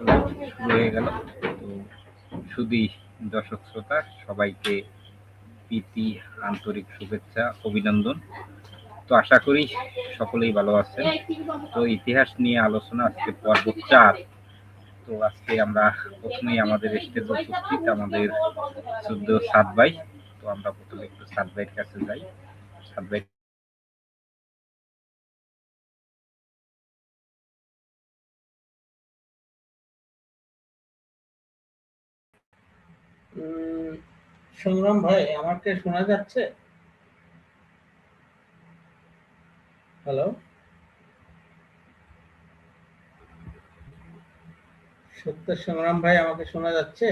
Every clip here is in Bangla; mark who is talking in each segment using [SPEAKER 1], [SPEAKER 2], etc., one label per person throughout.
[SPEAKER 1] আসলে শুরু হয়ে গেল। তো শুধু দর্শক শ্রোতা সবাইকে প্রীতি, আন্তরিক শুভেচ্ছা, অভিনন্দন। তো আশা করি সকলেই ভালো আছেন। তো ইতিহাস নিয়ে আলোচনা আজকে পর্ব 4। তো আজকে আমরা প্রথমেই আমাদের স্টেজে উপস্থিত আমাদের শ্রদ্ধ সাদ ভাই। তো আমরা প্রথমে একটু সাদ ভাইয়ের কাছে যাই। সাদ ভাই
[SPEAKER 2] সংগ্রাম ভাই, আমাকে শোনা যাচ্ছে? হ্যালো, সত্য সংগ্রাম ভাই, আমাকে শোনা যাচ্ছে?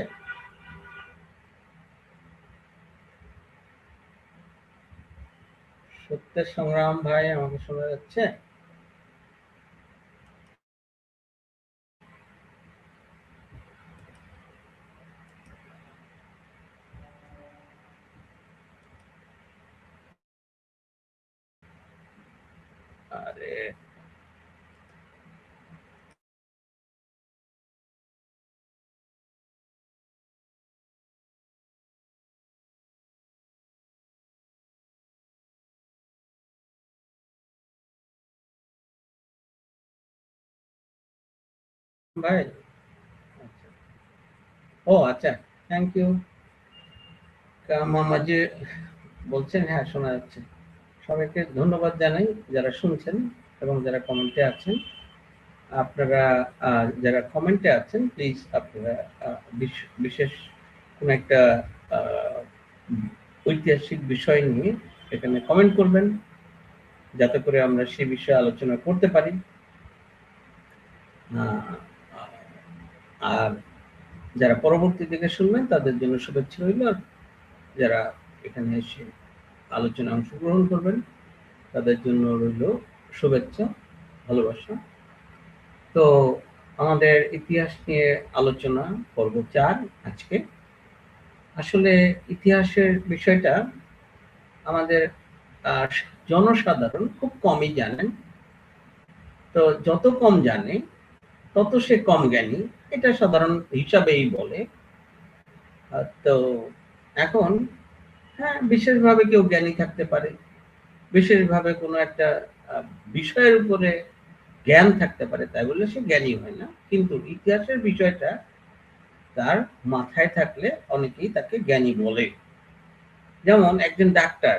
[SPEAKER 2] সত্যের সংগ্রাম ভাই, আমাকে শোনা যাচ্ছে? আরে ভাই, ও আচ্ছা, থ্যাংক ইউ। মামা যে বলছেন, হ্যাঁ শোনা যাচ্ছে। সবাইকে ধন্যবাদ জানাই যারা শুনছেন এবং যারা কমেন্টে আছেন। আপনারা যারা কমেন্টে আছেন, প্লিজ আপনারা বিশেষ কোন একটা আহ, ঐতিহাসিক বিষয় নিয়ে এখানে কমেন্ট করবেন, যাতে করে আমরা সে বিষয়ে আলোচনা করতে পারি। আর যারা পরবর্তী দিকে শুনবেন তাদের জন্য শুভেচ্ছা রইল। আর যারা এখানে এসে আলোচনায় অংশগ্রহণ করবেন তাদের জন্য রইল শুভেচ্ছা, ভালোবাসা। তো আমাদের ইতিহাস নিয়ে আলোচনা পর্ব 4 আজকে। আসলে ইতিহাসের বিষয়টা আমাদের জনসাধারণ খুব কমই জানেন। তো যত কম জানে তত সে কম জ্ঞানী, এটা সাধারণ হিসাবেই বলে। তো এখন হ্যাঁ, বিশেষভাবে কেউ জ্ঞানী থাকতে পারে, বিশেষভাবে কোনো একটা বিষয়ের উপরে জ্ঞান থাকতে পারে, তাই বলে সে জ্ঞানী হয় না। কিন্তু ইতিহাসের বিষয়টা তার মাথায় থাকলে অনেকেই তাকে জ্ঞানী বলে। যেমন একজন ডাক্তার,